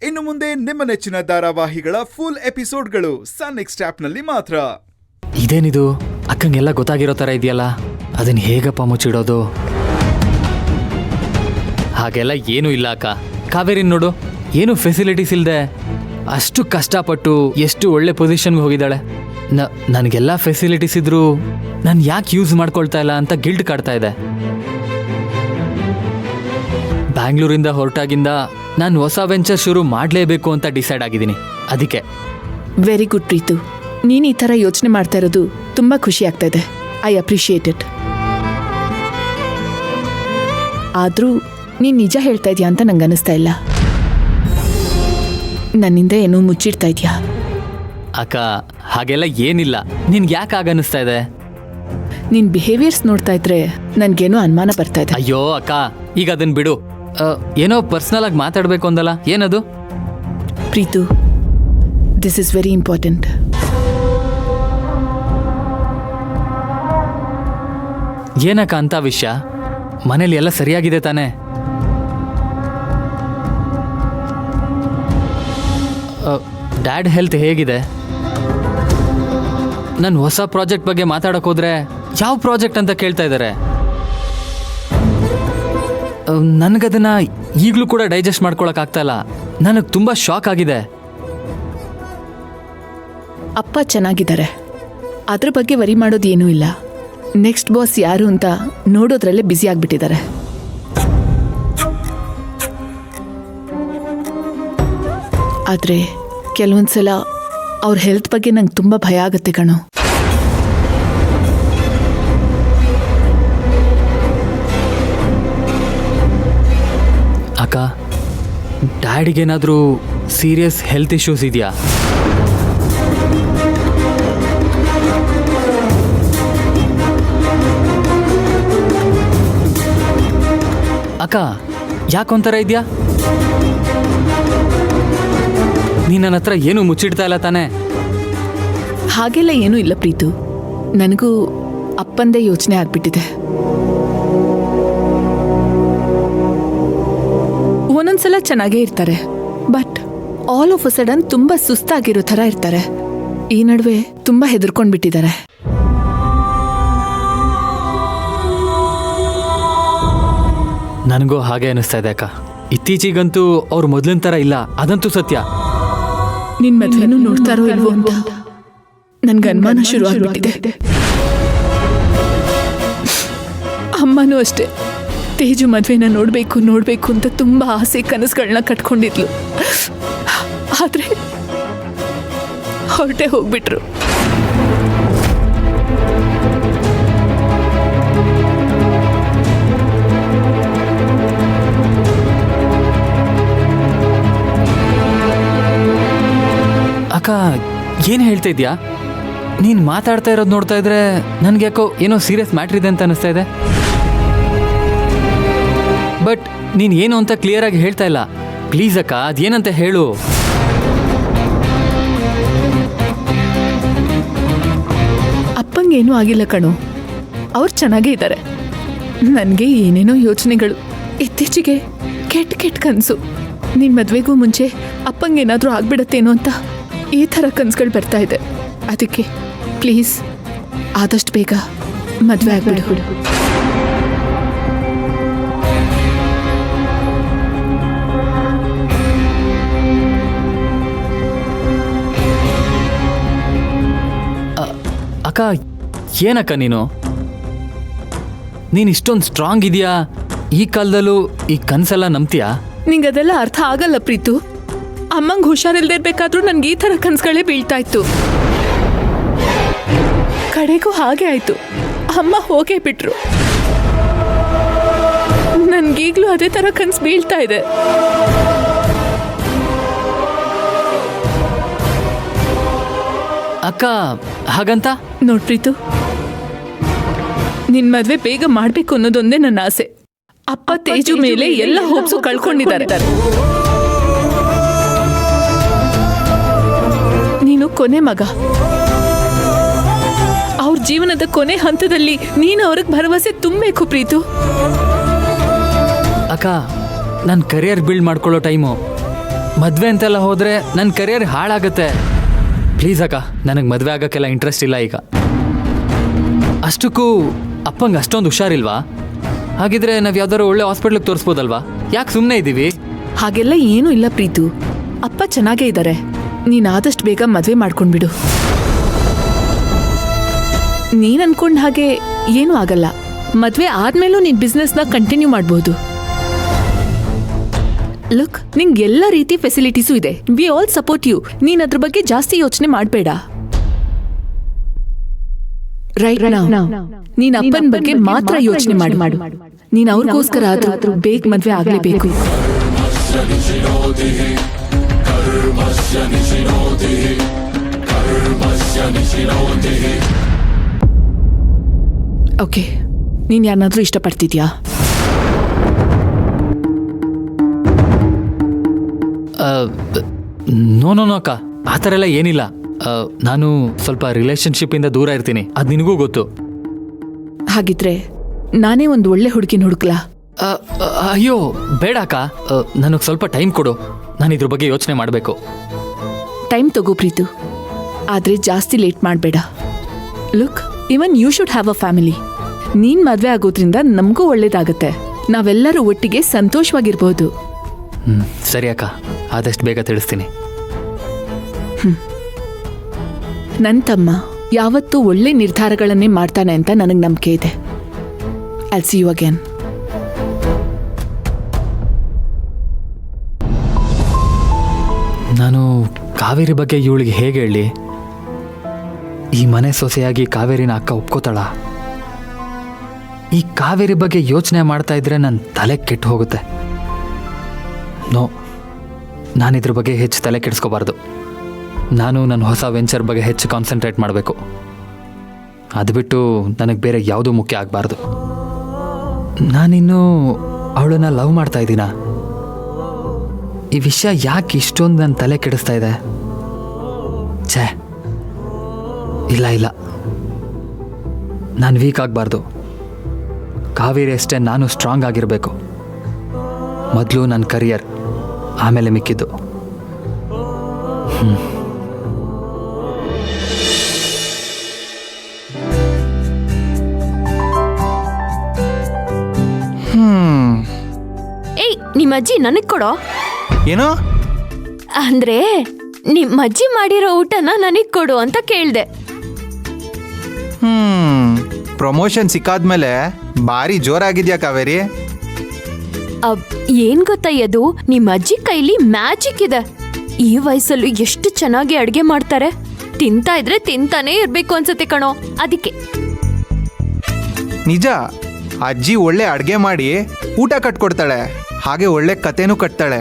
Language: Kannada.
ಇನ್ನು ಮುಂದೆ ನಿಮ್ಮ ನೆಚ್ಚಿನ ಧಾರಾವಾಹಿಗಳ ಫುಲ್ ಎಪಿಸೋಡ್ಗಳು ಸನ್ ನೆಕ್ಸ್ಟ್ ಆಪ್ನಲ್ಲಿ ಮಾತ್ರ. ಇದೇನಿದು ಅಕ್ಕಂಗೆಲ್ಲ ಗೊತ್ತಾಗಿರೋ ಥರ ಇದೆಯಲ್ಲ, ಅದನ್ನ ಹೇಗಪ್ಪ ಮುಚ್ಚಿಡೋದು? ಹಾಗೆಲ್ಲ ಏನೂ ಇಲ್ಲ ಅಕ್ಕ. ಕಾವೇರಿ ನೋಡು, ಏನು ಫೆಸಿಲಿಟೀಸ್ ಇಲ್ಲದೆ ಅಷ್ಟು ಕಷ್ಟಪಟ್ಟು ಎಷ್ಟು ಒಳ್ಳೆ ಪೊಸಿಷನ್ಗೆ ಹೋಗಿದ್ದಾಳೆ. ನನಗೆಲ್ಲ ಫೆಸಿಲಿಟೀಸ್ ಇದ್ರೂ ನಾನು ಯಾಕೆ ಯೂಸ್ ಮಾಡ್ಕೊಳ್ತಾ ಇಲ್ಲ ಅಂತ ಗಿಲ್ಟ್ ಕಾಡ್ತಾ ಇದೆ. ಬ್ಯಾಂಗ್ಳೂರಿಂದ ಹೊರಟಾಗಿಂದ ನಾನು ಹೊಸ ವೆಂಚರ್ ಶುರು ಮಾಡಲೇಬೇಕು ಅಂತ ಡಿಸೈಡ್ ಆಗಿದ್ದೀನಿ. ಅದಕ್ಕೆ ವೆರಿ ಗುಡ್ ಪ್ರೀತು, ನೀನು ಈ ಥರ ಯೋಚನೆ ಮಾಡ್ತಾ ಇರೋದು ತುಂಬ ಖುಷಿ ಆಗ್ತಾ ಇದೆ. I appreciate it. ಆದರೂ ನೀನು ನಿಜ ಹೇಳ್ತಾ ಇದೆಯಾ ಅಂತ ನಂಗೆ ಅನ್ನಿಸ್ತಾ ಇಲ್ಲ. ನನ್ನಿಂದ ಏನೋ ಮುಚ್ಚಿಡ್ತಾ ಇದೆಯಾ? ಅಕ್ಕ ಹಾಗೆಲ್ಲ ಏನಿಲ್ಲ. ನಿನ್ಗೆ ಯಾಕೆ ಆಗನ್ನಿಸ್ತಾ ಇದೆ? ನಿನ್ನ ಬಿಹೇವಿಯರ್ಸ್ ನೋಡ್ತಾ ಇದ್ರೆ ನನಗೇನೋ ಅನುಮಾನ ಬರ್ತಾ ಇದೆ. ಅಯ್ಯೋ ಅಕ್ಕ, ಈಗ ಅದನ್ನ ಬಿಡು. ಏನೋ ಪರ್ಸ್ನಲ್ ಆಗಿ ಮಾತಾಡಬೇಕು ಅಂದಲ್ಲ, ಏನದು? Preethu, this is very important. ಏನಕ್ಕ ಅಂತ ವಿಷಯ? ಮನೇಲಿ ಎಲ್ಲ ಸರಿಯಾಗಿದೆ ತಾನೇ? ಡ್ಯಾಡ್ ಹೆಲ್ತ್ ಹೇಗಿದೆ? ನನ್ನ ಹೊಸ ಪ್ರಾಜೆಕ್ಟ್ ಬಗ್ಗೆ ಮಾತಾಡಕ್ ಹೋದ್ರೆ ಯಾವ ಪ್ರಾಜೆಕ್ಟ್ ಅಂತ ಕೇಳ್ತಾ ಇದ್ದಾರೆ. ನನಗದನ್ನ ಈಗಲೂ ಕೂಡ ಡೈಜೆಸ್ಟ್ ಮಾಡ್ಕೊಳಕ್ ಆಗ್ತಾ ಇಲ್ಲ. ನನಗೆ ತುಂಬ ಶಾಕ್ ಆಗಿದೆ. ಅಪ್ಪ ಚೆನ್ನಾಗಿದ್ದಾರೆ, ಅದ್ರ ಬಗ್ಗೆ ವರಿ ಮಾಡೋದು ಏನೂ ಇಲ್ಲ. ನೆಕ್ಸ್ಟ್ ಬಾಸ್ ಯಾರು ಅಂತ ನೋಡೋದ್ರಲ್ಲೇ ಬ್ಯುಸಿ ಆಗಿಬಿಟ್ಟಿದ್ದಾರೆ. ಆದರೆ ಕೆಲವೊಂದ್ಸಲ ಅವ್ರ ಹೆಲ್ತ್ ಬಗ್ಗೆ ನಂಗೆ ತುಂಬ ಭಯ ಆಗುತ್ತೆ ಕಣೋ. ಅಕ್ಕ, ಡ್ಯಾಡಿಗೇನಾದರೂ ಸೀರಿಯಸ್ ಹೆಲ್ತ್ ಇಶ್ಯೂಸ್ ಇದೆಯಾ? ಅಕ್ಕ, ಯಾಕೊಂಥರ ಇದೆಯಾ? ನೀನು ನನ್ನ ಹತ್ರ ಏನೂ ಮುಚ್ಚಿಡ್ತಾ ಇಲ್ಲ ತಾನೇ? ಹಾಗೆಲ್ಲ ಏನೂ ಇಲ್ಲ ಪ್ರೀತು, ನನಗೂ ಅಪ್ಪಂದೇ ಯೋಚನೆ ಆಗ್ಬಿಟ್ಟಿದೆ. ಒಂದೊಂದ್ಸಲ ಚೆನ್ನಾಗೇ ಇರ್ತಾರೆ, but all of a sudden ತುಂಬ ಸುಸ್ತಾಗಿರೋ ಥರ ಇರ್ತಾರೆ. ಈ ನಡುವೆ ತುಂಬ ಹೆದರ್ಕೊಂಡ್ಬಿಟ್ಟಿದ್ದಾರೆ. ನನಗೂ ಹಾಗೆ ಅನಿಸ್ತಾ ಇದೆ ಅಕ್ಕ. ಇತ್ತೀಚೆಗಂತೂ ಅವ್ರು ಮೊದಲಿನ ಥರ ಇಲ್ಲ, ಅದಂತೂ ಸತ್ಯ. ನಿನ್ ಮದ್ವೆನೂ ನೋಡ್ತಾರೋ ಇಲ್ವೋ ಅಂತ ನನ್ಗೆ ಅನುಮಾನ ಶುರು ಆಗ್ಬಿಟ್ಟಿದೆ. ಅಮ್ಮನೂ ಅಷ್ಟೇ, ತೇಜು ಮದ್ವೆನ ನೋಡ್ಬೇಕು ಅಂತ ತುಂಬಾ ಆಸೆ ಕನಸುಗಳನ್ನ ಕಟ್ಕೊಂಡಿದ್ಲು. ಆದ್ರೆ ಹೊರಟೆ ಹೋಗ್ಬಿಟ್ರು. ಅಕ್ಕ, ಏನು ಹೇಳ್ತಾ ಇದೆಯಾ? ನೀನು ಮಾತಾಡ್ತಾ ಇರೋದು ನೋಡ್ತಾ ಇದ್ರೆ ನನಗೆ ಯಾಕೋ ಏನೋ ಸೀರಿಯಸ್ ಮ್ಯಾಟ್ರ್ ಇದೆ ಅಂತ ಅನಿಸ್ತಾ ಇದೆ. ಬಟ್ ನೀನು ಏನು ಅಂತ ಕ್ಲಿಯರಾಗಿ ಹೇಳ್ತಾ ಇಲ್ಲ. ಪ್ಲೀಸ್ ಅಕ್ಕ, ಅದೇನಂತ ಹೇಳು. ಅಪ್ಪಂಗೇನೂ ಆಗಿಲ್ಲ ಕಣೋ, ಅವ್ರು ಚೆನ್ನಾಗೇ ಇದ್ದಾರೆ. ನನಗೆ ಏನೇನೋ ಯೋಚನೆಗಳು, ಇತ್ತೀಚೆಗೆ ಕೆಟ್ಟ ಕನಸು. ನಿನ್ನ ಮದುವೆಗೂ ಮುಂಚೆ ಅಪ್ಪಂಗೇನಾದರೂ ಆಗ್ಬಿಡತ್ತೇನೋ ಅಂತ ಈ ಥರ ಕನಸುಗಳು ಬರ್ತಾ ಇದೆ. ಅದಕ್ಕೆ ಪ್ಲೀಸ್ ಆದಷ್ಟು ಬೇಗ ಮದುವೆ ಆಗ್ಬಿಡು. ಅಕ್ಕ, ಏನಕ್ಕ ನೀನು ಇಷ್ಟೊಂದು ಸ್ಟ್ರಾಂಗ್ ಇದೆಯಾ? ಈ ಕಾಲದಲ್ಲೂ ಈ ಕನಸೆಲ್ಲ ನಂಬ್ತೀಯಾ? ನಿಂಗದೆಲ್ಲ ಅರ್ಥ ಆಗಲ್ಲ ಪ್ರೀತು. ಅಮ್ಮಂಗೆ ಹುಷಾರಿಲ್ದೇ ಇರ್ಬೇಕಾದ್ರೂ ನನ್ಗೆ ಈ ಥರ ಕನಸುಗಳೇ ಬೀಳ್ತಾ ಇತ್ತು. ಕಡೆಗೂ ಹಾಗೆ ಆಯ್ತು, ಅಮ್ಮ ಹೋಗೇ ಬಿಟ್ರು. ನನ್ಗೀಗ್ಲೂ ಅದೇ ಥರ ಕನಸು ಬೀಳ್ತಾ ಇದೆ. ಅಕ್ಕ, ಹಾಗಂತ ನೋಡ್ ಪ್ರೀತು, ನಿನ್ ಮದ್ವೆ ಬೇಗ ಮಾಡ್ಬೇಕು ಅನ್ನೋದೊಂದೇ ನನ್ನ ಆಸೆ. ಅಪ್ಪ ತೇಜು ಮೇಲೆ ಎಲ್ಲ ಹೋಪ್ಸು ಕಳ್ಕೊಂಡಿದ್ದಾರೆ. ನೀನು ಕೊನೆ ಮಗ, ಅವ್ರ ಜೀವನದ ಕೊನೆ ಹಂತದಲ್ಲಿ ನೀನು ಅವ್ರಿಗೆ ಭರವಸೆ ತುಂಬಬೇಕು ಪ್ರೀತು. ಅಕ್ಕ, ನನ್ನ ಕರಿಯರ್ ಬಿಲ್ಡ್ ಮಾಡ್ಕೊಳ್ಳೋ ಟೈಮು ಮದುವೆ ಅಂತೆಲ್ಲ ಹೋದರೆ ನನ್ನ ಕರಿಯರ್ ಹಾಳಾಗುತ್ತೆ. ಪ್ಲೀಸ್ ಅಕ್ಕ, ನನಗೆ ಮದುವೆ ಆಗೋಕ್ಕೆಲ್ಲ ಇಂಟ್ರೆಸ್ಟ್ ಇಲ್ಲ ಈಗ. ಅಷ್ಟಕ್ಕೂ ಅಪ್ಪಂಗೆ ಅಷ್ಟೊಂದು ಹುಷಾರಿಲ್ವಾ? ಹಾಗಿದ್ರೆ ನಾವು ಯಾವ್ದಾದ್ರು ಒಳ್ಳೆ ಹಾಸ್ಪಿಟ್ಲಿಗೆ ತೋರಿಸ್ಬೋದಲ್ವಾ? ಯಾಕೆ ಸುಮ್ಮನೆ ಇದ್ದೀವಿ? ಹಾಗೆಲ್ಲ ಏನೂ ಇಲ್ಲ ಪ್ರೀತು, ಅಪ್ಪ ಚೆನ್ನಾಗೇ ಇದ್ದಾರೆ. ನೀನು ಆದಷ್ಟು ಬೇಗ ಮದುವೆ ಮಾಡ್ಕೊಂಡ್ಬಿಡು. ನೀನು ಅನ್ಕೊಂಡ ಹಾಗೆ ಏನೂ ಆಗಲ್ಲ. ಮದುವೆ ಆದ್ಮೇಲೂ ನಿನ್ನ ಬಿಸ್ನೆಸ್ನ ಕಂಟಿನ್ಯೂ ಮಾಡ್ಬೋದು. ಲುಕ್, ನಿಂಗೆ ಎಲ್ಲ ರೀತಿ ಫೆಸಿಲಿಟೀಸು ಇದೆ. We all support you. ನೀನು ಅದ್ರ ಬಗ್ಗೆ ಜಾಸ್ತಿ ಯೋಚನೆ ಮಾಡಬೇಡ. ರೈಟ್ ನೌ ನೀನ್ ಅಪ್ಪನ ಬಗ್ಗೆ ಮಾತ್ರ ಯೋಚನೆ ಮಾಡು. ನೀನ್ ಅವ್ರಿಗೋಸ್ಕರ ಆದ್ರೂ ಬೇಗ ಮದ್ವೆ ಆಗ್ಲೇಬೇಕು. ಓಕೆ, ನೀನ್ ಯಾರನ್ನಾದ್ರೂ ಇಷ್ಟಪಡ್ತಿದ್ಯಾ? ನೋ ಅಕ್ಕ, ಆ ಥರ ಎಲ್ಲ ಏನಿಲ್ಲ. ನಾನು ಸ್ವಲ್ಪ ರಿಲೇಶನ್ಶಿಪ್ಪಿಂದ ದೂರ ಇರ್ತೀನಿ, ಅದು ನಿನಗೂ ಗೊತ್ತು. ಹಾಗಿದ್ರೆ ನಾನೇ ಒಂದು ಒಳ್ಳೆ ಹುಡುಗಿನ ಹುಡುಕ್ಲಾ? ಅಯ್ಯೋ ಬೇಡ ಅಕ್ಕ, ನನಗೆ ಸ್ವಲ್ಪ ಟೈಮ್ ಕೊಡು. ನಾನು ಇದ್ರ ಬಗ್ಗೆ ಯೋಚನೆ ಮಾಡಬೇಕು. ಟೈಮ್ ತಗೋ ಪ್ರೀತು, ಆದ್ರೆ ಜಾಸ್ತಿ ಲೇಟ್ ಮಾಡಬೇಡ. Look, even you should have a family. ನೀನ್ ಮದ್ವೆ ಆಗೋದ್ರಿಂದ ನಮಗೂ ಒಳ್ಳೇದಾಗತ್ತೆ. ನಾವೆಲ್ಲರೂ ಒಟ್ಟಿಗೆ ಸಂತೋಷವಾಗಿರ್ಬೋದು. ಸರಿ ಅಕ್ಕ, ಆದಷ್ಟು ಬೇಗ ತಿಳಿಸ್ತೀನಿ. ನನ್ನ ತಮ್ಮ ಯಾವತ್ತೂ ಒಳ್ಳೆ ನಿರ್ಧಾರಗಳನ್ನೇ ಮಾಡ್ತಾನೆ ಅಂತ ನನಗೆ ನಂಬಿಕೆ ಇದೆ. I'll see you again. ನಾನು ಕಾವೇರಿ ಬಗ್ಗೆ ಇವಳಿಗೆ ಹೇಗೆ ಹೇಳಿ? ಈ ಮನೆ ಸೊಸೆಯಾಗಿ ಕಾವೇರಿನ ಅಕ್ಕ ಒಪ್ಕೋತಾಳ? ಈ ಕಾವೇರಿ ಬಗ್ಗೆ ಯೋಚನೆ ಮಾಡ್ತಾ ಇದ್ರೆ ನನ್ನ ತಲೆ ಕೆಟ್ಟು ಹೋಗುತ್ತೆ. ನೋ, ನಾನಿದ್ರ ಬಗ್ಗೆ ಹೆಚ್ಚು ತಲೆ ಕೆಡಿಸ್ಕೋಬಾರ್ದು. ನಾನು ನನ್ನ ಹೊಸ ವೆಂಚರ್ ಬಗ್ಗೆ ಹೆಚ್ಚು ಕಾನ್ಸಂಟ್ರೇಟ್ ಮಾಡಬೇಕು. ಅದು ಬಿಟ್ಟು ನನಗೆ ಬೇರೆ ಯಾವುದೂ ಮುಖ್ಯ ಆಗಬಾರ್ದು. ನಾನಿನ್ನೂ ಅವಳನ್ನ ಲವ್ ಮಾಡ್ತಾ ಇದ್ದೀನ? ಈ ವಿಷಯ ಯಾಕೆ ಇಷ್ಟೊಂದು ನನ್ನ ತಲೆ ಕೆಡಿಸ್ತಾ ಇದೆ? ಛೇ, ಇಲ್ಲ, ನಾನು ವೀಕ್ ಆಗಬಾರ್ದು. ಕಾವೇರಿ ಅಷ್ಟೇ ನಾನು ಸ್ಟ್ರಾಂಗ್ ಆಗಿರಬೇಕು. ಮೊದಲು ನನ್ನ ಕರಿಯರ್, ಆಮೇಲೆ ಮಿಕ್ಕಿದ್ದು. ಏಯ್, ನಿಮ್ಮ ಅಜ್ಜಿ ನನಗ್ ಕೊಡೋ. ಏನು ಅಂದ್ರೆ ನಿಮ್ಮ ಅಜ್ಜಿ ಮಾಡಿರೋ ಊಟನ ನನಗ್ ಕೊಡು ಅಂತ ಕೇಳ್ದೆ. ಪ್ರಮೋಷನ್ ಸಿಕ್ಕಾದ್ಮೇಲೆ ಭಾರಿ ಜೋರಾಗಿದ್ಯಾ ಕಾವೇರಿ? ಏನ್ ಗೊತ್ತಯ್ಯದು, ನಿಮ್ಮ ಅಜ್ಜಿ ಕೈಲಿ ಮ್ಯಾಜಿಕ್ ಇದೆ. ಈ ವಯಸ್ಸಲ್ಲೂ ಎಷ್ಟು ಚೆನ್ನಾಗಿ ಅಡ್ಗೆ ಮಾಡ್ತಾರೆ. ತಿಂತಾ ಇದ್ರೆ ತಿಂತಾನೆ ಇರ್ಬೇಕು ಅನ್ಸತ್ತೆ ಕಣೋ. ಅದಕ್ಕೆ ನಿಜ, ಅಜ್ಜಿ ಒಳ್ಳೆ ಅಡ್ಗೆ ಮಾಡಿ ಊಟ ಕಟ್ಕೊಡ್ತಾಳೆ, ಹಾಗೆ ಒಳ್ಳೆ ಕತೆನೂ ಕಟ್ತಾಳೆ.